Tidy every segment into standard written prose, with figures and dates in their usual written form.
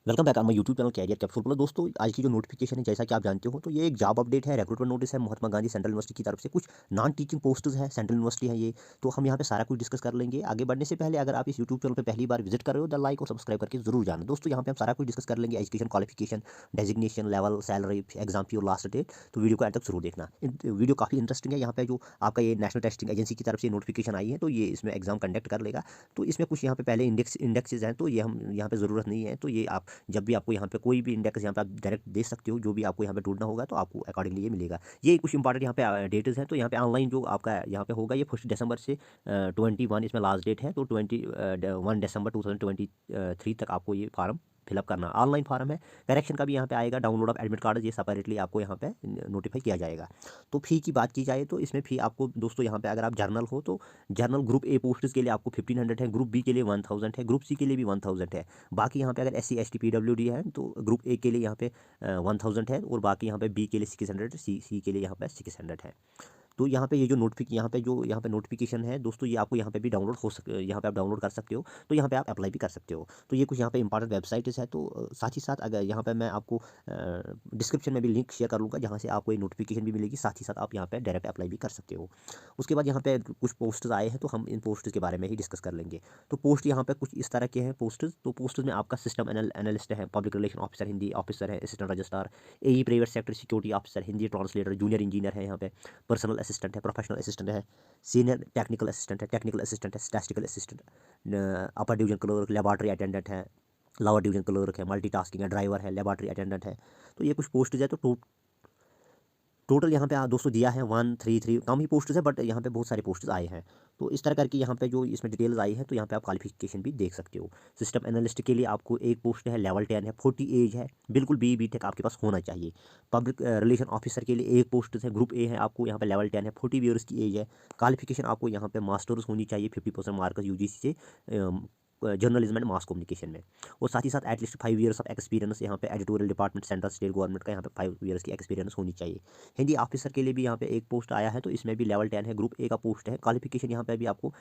Welcome back on my YouTube channel Career Capsule Plus. दोस्तों, आज की जो नोटिफिकेशन है, जैसा कि आप जानते हो, तो ये एक जॉब अपडेट है, रिक्रूटमेंट नोटिस है महात्मा गांधी सेंट्रल यूनिवर्सिटी की तरफ से। कुछ नॉन टीचिंग पोस्ट्स है, सेंट्रल यूनिवर्सिटी है ये। तो हम यहाँ पे सारा कुछ डिस्कस कर लेंगे। आगे बढ़ने से पहले अगर आप इस यूट्यूब चैनल पे पहली बार विजिट कर रहे हो तो लाइक और सब्सक्राइब करके जरूर जाना। दोस्तों, यहाँ पे हम सारा कुछ डिस्कस कर लेंगे, education qualification, designation, level, salary, exam की और लास्ट डेट। तो वीडियो को एंड तक जरूर देखना। वीडियो काफ़ी इंटरेस्टिंग है। यहाँ पे जो आपका ये नेशनल टेस्टिंग एजेंसी की तरफ से नोटिफिकेशन आई है, तो ये इसमें एग्जाम कंडक्ट कर लेगा। तो इसमें कुछ यहाँ पे पहले इंडेक्सेस हैं, तो ये हम यहाँ पे ज़रूरत नहीं है। तो ये आप जब भी आपको यहाँ पे कोई भी इंडेक्स यहाँ पे आप डायरेक्ट दे सकते हो, जो भी आपको यहाँ पे ढूंढना होगा तो आपको अकॉर्डिंगली ये मिलेगा। ये कुछ इंपॉर्टेंट यहाँ पे डेट्स हैं। तो यहाँ पे ऑनलाइन जो आपका यहाँ पे होगा, ये 1 दिसंबर से 21 इसमें लास्ट डेट है। तो 21 दिसंबर 2023 तक आपको ये फार्म फिलअप करना। ऑनलाइन फार्म है। करेक्शन का भी यहाँ पे आएगा, डाउनलोड ऑफ एडमिट कार्ड, ये सेपरेटली आपको यहाँ पे नोटिफाई किया जाएगा। तो फ़ी की बात की जाए तो इसमें फ़ी आपको दोस्तों यहाँ पे अगर आप जर्नल हो तो जर्नल ग्रुप ए पोस्ट के लिए आपको 1500 है, ग्रुप बी के लिए 1000 है, ग्रुप सी के लिए भी 1000 है। बाकी यहाँ पे अगर SC ST PWD है तो ग्रुप ए के लिए यहाँ पे 1000 है, और बाकी यहाँ पे बी के लिए 600, सी के लिए यहाँ पे 600 है। तो यहाँ पे ये जो यहाँ पे नोटिफिकेशन है दोस्तों, ये आपको यहाँ पे भी डाउनलोड हो सक यहाँ पे आप डाउनलोड कर सकते हो। तो यहाँ पे आप अप्लाई भी कर सकते हो। तो ये कुछ यहाँ पे इंपॉर्टेंट वेबसाइट्स है। तो साथ ही साथ अगर यहाँ पे मैं आपको डिस्क्रिप्शन में भी लिंक शेयर कर लूँगा, जहाँ से आपको ये नोटिफिकेशन भी मिलेगी। साथ ही साथ आप यहाँ पे डायरेक्ट अप्लाई भी कर सकते हो। उसके बाद यहाँ पे कुछ पोस्ट्स आए हैं, तो हम इन पोस्ट्स के बारे में ही डिस्कस कर लेंगे। तो पोस्ट यहाँ पे कुछ इस तरह के हैं पोस्ट्स। तो पोस्ट्स में आपका सिस्टम एनालिस्ट है, public relation officer Hindi officer है, assistant registrar, AE private sector security officer Hindi translator, junior engineer है, यहाँ पे पर्सनल असिस्टेंट है, प्रोफेशनल असिस्टेंट है, सीनियर टेक्निकल असिस्टेंट है, statistical assistant, upper division clerk, laboratory attendant है, लोअर डिवीजन क्लर्क है, multitasking है, ड्राइवर है, लेबॉर्ट्री अटेंडेंट है। तो ये कुछ पोस्ट है। तो टोटल यहाँ पे दोस्तों दिया है 133, कम ही पोस्ट्स है, बट यहाँ पे बहुत सारे पोस्ट्स आए हैं। तो इस तरह करके यहाँ पे जो इसमें डिटेल्स आई है, तो यहाँ पे आप क्वालिफिकेशन भी देख सकते हो। सिस्टम एनालिस्ट के लिए आपको एक पोस्ट है, लेवल 10 है, 40 एज है, बिल्कुल BE BTech आपके पास होना चाहिए। पब्लिक रिलेशन ऑफिसर के लिए एक पोस्ट है, ग्रुप ए है, आपको यहाँ पे लेवल 10 है, 40 ईयर्स की एज है। क्वालिफिकेशन आपको यहाँ पे मास्टर्स होनी चाहिए, 50% मार्क्स UGC से जर्नलिज्म एंड मास कम्युनिकेशन में। और साथ ही साथ एटलीस्ट 5 ईयर्स ऑफ एक्सपीरियंस यहाँ पे editorial department central state government का यहाँ पे 5 ईयर्स की एक्सपीरियंस होनी चाहिए। हिंदी ऑफिसर के लिए भी यहाँ पे एक पोस्ट आया है, तो इसमें भी लेवल 10 है, ग्रुप ए का पोस्ट है। क्वालिफिकेशन यहाँ पे भी आपको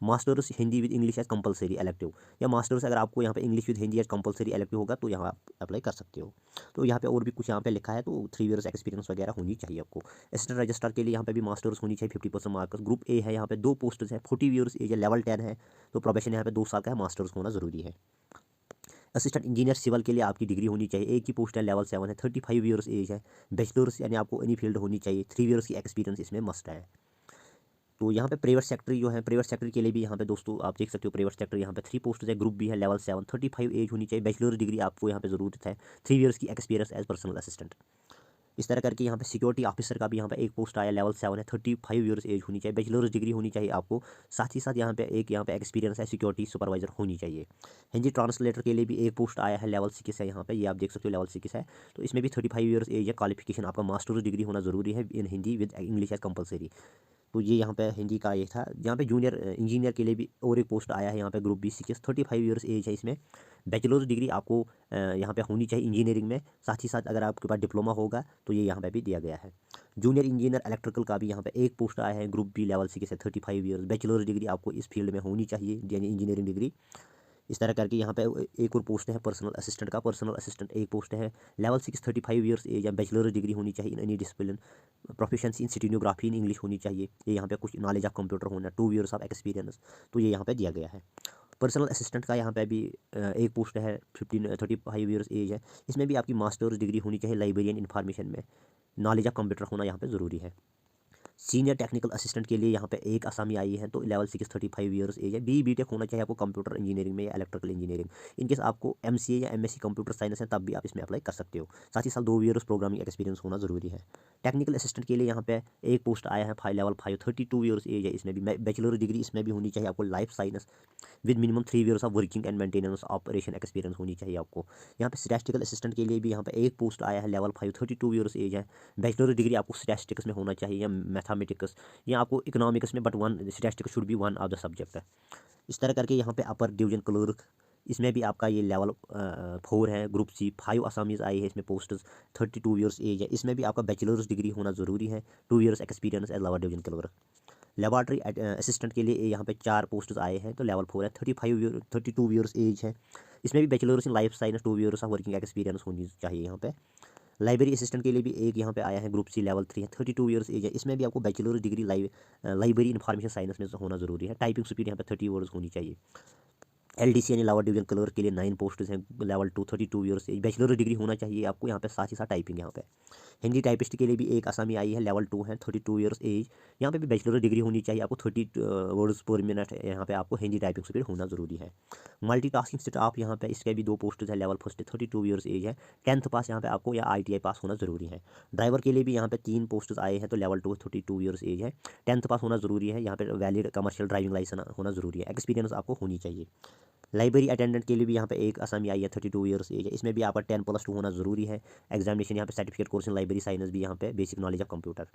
masters Hindi with English as compulsory elective, या मास्टर्स अगर आपको यहाँ पे English with Hindi as compulsory elective होगा तो यहाँ आप अप्लाई कर सकते हो। तो यहाँ पे और भी कुछ यहाँ पे लिखा है, तो 3 ईयर्स एक्सपीरियंस वगैरह होनी चाहिए आपको। असिस्टेंट रजिस्ट्रार के लिए यहाँ पे भी मास्टर्स होनी चाहिए, 50% मार्क्स। ग्रुप ए है, यहाँ पे 2 पोस्ट है, 40 ईयर्स एज है, लेवल 10 है। तो प्रोबेशन यहाँ पे 2 साल का है, मास्टर्स होना जरूरी है। असिस्टेंट इंजीनियर सिविल के लिए आपकी डिग्री होनी चाहिए, एक ही पोस्ट है, लेवल 7 है, 35 ईयर्स एज है। बैचलर्स यानी आपको एनी फील्ड होनी चाहिए, 3 ईयर्स की एक्सपीरियंस इसमें मस्ट है। तो यहाँ पे प्राइवेट सेक्टर जो है, प्राइवेट सेक्टर के लिए भी यहाँ पे दोस्तों आप देख सकते हो, प्राइवेट सेक्टर यहाँ पे 3 पोस्ट है, ग्रुप भी है, लेवल 7, 35 एज होनी चाहिए, बैचलर डिग्री आपको यहाँ पे ज़रूरत है, 3 ईयर्स की एक्सपीरियंस एज पर्सनल असिस्टेंट। इस तरह करके यहाँ पे सिक्योरिटी ऑफिसर का भी यहाँ पे एक पोस्ट आया, लेवल 7 है, 35 ईयर्स एज होनी चाहिए, बैचलर्स डिग्री होनी चाहिए आपको। साथ ही साथ यहाँ पे एक्सपीरियंस है, सिक्योरिटी सुपरवाइजर होनी चाहिए। हिंदी ट्रांसलेटर के लिए भी एक पोस्ट आया है, लेवल 6 है, यहाँ पे ये आप देख सकते हो, लेवल 6 है। तो इसमें भी 35 ईयर्स एज है। क्वालिफिकेशन आपका मास्टर्स डिग्री होना जरूरी है in Hindi with English as compulsory. तो ये यहाँ पे हिंदी का ये था। यहाँ पे जूनियर इंजीनियर के लिए भी और एक पोस्ट आया है, यहाँ पे ग्रुप बी सी के, 35 ईयर्स एज है इसमें। बैचलर्स डिग्री आपको यहाँ पे होनी चाहिए इंजीनियरिंग में। साथ ही साथ अगर आपके पास डिप्लोमा होगा तो ये यहाँ पे भी दिया गया है। जूनियर इंजीनियर इलेक्ट्रिकल का भी यहाँ पे एक पोस्ट आया है, ग्रुप बी लेवल सी के से, 35 ईयर्स। बैचलर्स डिग्री आपको इस फील्ड में होनी चाहिए, यानी इंजीनियरिंग डिग्री। इस तरह करके यहाँ पे एक और पोस्ट है पर्सनल असिस्टेंट का, पर्सनल असिस्टेंट एक पोस्ट है, लेवल 6, 35 ईयर्स एज या बैचलर डिग्री होनी चाहिए in any discipline. Proficiency in stenography in English होनी चाहिए। ये यहाँ पे कुछ नॉलेज ऑफ कंप्यूटर होना, 2 ईयर्स ऑफ एक्सपीरियंस। तो ये यहाँ पे दिया गया है। पर्सनल असिस्टेंट का यहाँ पे भी एक पोस्ट है, 35 ईयर्स एज है। इसमें भी आपकी मास्टर्स डिग्री होनी चाहिए, लाइब्रेरियन इन्फॉर्मेशन में नॉलेज ऑफ कंप्यूटर होना यहाँ पे ज़रूरी है। सीनियर टेक्निकल असिस्टेंट के लिए यहाँ पे एक असामी आई है, तो लेवल 6, 35 ईयर्स एज है। BE BTech होना चाहिए आपको कंप्यूटर इंजीनियरिंग में या इलेक्ट्रिकल इंजीनियरिंग। इनकेस आपको MCA या MSc कंप्यूटर साइंस है तब भी आप इसमें अप्लाई कर सकते हो। साथ ही साथ 2 ईयर्स प्रोग्रामिंग एक्सपीरियंस होना जरूरी है। टेक्निकल असिस्टेंट के लिए यहाँ पे एक पोस्ट आया है, लेवल 5, 32 ईयर्स एज है। इसमें भी बैचलर डिग्री इसमें भी होनी चाहिए आपको, life science with minimum 3 years of working and maintenance operation experience होनी चाहिए आपको। यहाँ पे स्टैटिस्टिकल असिस्टेंट के लिए भी यहाँ पे एक पोस्ट आया है, लेवल 5, 32 ईयर्स एज है। बैचलर डिग्री आपको स्टैटिस्टिक्स में होना चाहिए या मैथमेटिक्स, या आपको इकोनॉमिक्स में, but one statistics should be one of the subject है। इस तरह करके यहाँ पे अपर डिवीजन क्लर्क, इसमें भी आपका ये लेवल 4 है। ग्रुप सी 5 असामीज आई है इसमें पोस्ट्स, 32 ईयर्स एज है। इसमें भी आपका बैचलर्स डिग्री होना ज़रूरी है, 2 years experience as lower division clerk. Laboratory assistant के लिए यहाँ पे 4 पोस्ट आए हैं, तो लेवल 4 है। 32 ईयर्स एज है। इसमें भी bachelors in life science, 2 years of working experience होनी चाहिए यहाँ पे। लाइब्रेरी असिस्टेंट के लिए भी एक यहाँ पे आया है, ग्रुप सी लेवल 3 है, 32 ईयर्स एज है। इसमें भी आपको bachelor degree library information science में होना जरूरी है। टाइपिंग स्पीड यहाँ पे 30 वर्ड्स होनी चाहिए। LDC यानी लोअर डिवीजन क्लर्क के लिए 9 पोस्ट हैं, level 2, 32 years age. Bachelor degree होना चाहिए आपको यहाँ पे, साथ ही साथ टाइपिंग यहाँ पे। हिंदी टाइपिस्ट के लिए भी एक आसामी आई है, लेवल 2 है, 32 ईयर्स एज। यहाँ पे भी बैचलर डिग्री होनी चाहिए आपको, 30 वर्ड्स पर मिनट यहाँ पे आपको हिंदी टाइपिंग स्पीड होना जरूरी है। मल्टीटास्किंग स्टाफ यहाँ पे, इसके भी 2 पोस्ट है, लेवल फर्स्ट है, 32 ईयर्स एज है। 10th पास यहाँ पे आपको या ITI पास होना जरूरी है। ड्राइवर के लिए भी यहाँ पे 3 पोस्ट आए हैं, तो लेवल 2, 32 ईयर्स एज है। 10th पास होना जरूरी है। यहाँ पे वैलिड कमर्शियल ड्राइविंग लाइसेंस होना जरूरी है। एक्सपीरियंस आपको होनी चाहिए। लाइब्रेरी अटेंडेंट के लिए भी यहाँ पे एक आसामी आई है, 32 ईयर्स एज है। इसमें भी आपका 10+2 होना जरूरी है। एग्जामिनेशन यहाँ पे certificate course in library science भी यहाँ पे, basic knowledge of computer.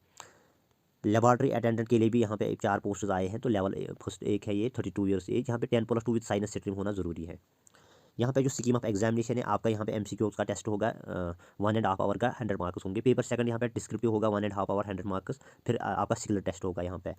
Laboratory attendant के लिए भी यहाँ पे 4 पोस्ट आए हैं, तो लेवल फर्स्ट एक है ये, 32 ईयर्स एज। यहाँ पे 10+2 विद साइंस स्ट्रीम होना जरूरी है। यहाँ पे जो स्कीम ऑफ एग्जामिनेशन है आपका, यहाँ पे MCQ का टेस्ट होगा 1.5 आवर का, 100 मार्क्स होंगे। पेपर सेकंड यहाँ पे डिस्क्रिप्टिव होगा 1.5 आवर, 100 मार्क्स। फिर आपका सिंगल टेस्ट होगा यहाँ पे।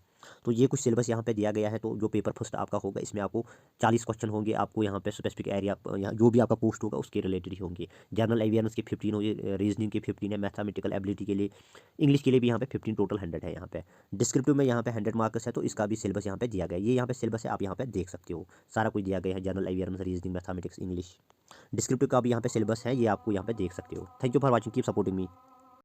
तो ये कुछ सिलेबस यहाँ पे दिया गया है। तो जो पेपर फर्स्ट आपका होगा, इसमें आपको 40 क्वेश्चन होंगे। आपको यहाँ पे स्पेसिफिक एरिया, यहाँ जो भी आपका पोस्ट होगा उसके रिलेटेड ही होंगे। जनरल अवेयरनेस के 15 होंगे, रीजनिंग के 15 है, मैथमेटिकल एबिलिटी के लिए, इंग्लिश के लिए भी यहाँ पे 15, टोटल 100 है यहाँ पे। डिस्क्रिप्टिव में यहाँ पे 100 मार्क्स है, तो इसका भी सिलेबस यहाँ पे दिया गया है। ये यहाँ पे सिलेबस है, आप यहाँ पे देख सकते हो, सारा कुछ दिया गया है। General awareness, reasoning, mathematics, English. Descriptive का भी यहाँ पे सिलेबस है, ये आपको यहाँ पे देख सकते हो। Thank you for watching, keep supporting me.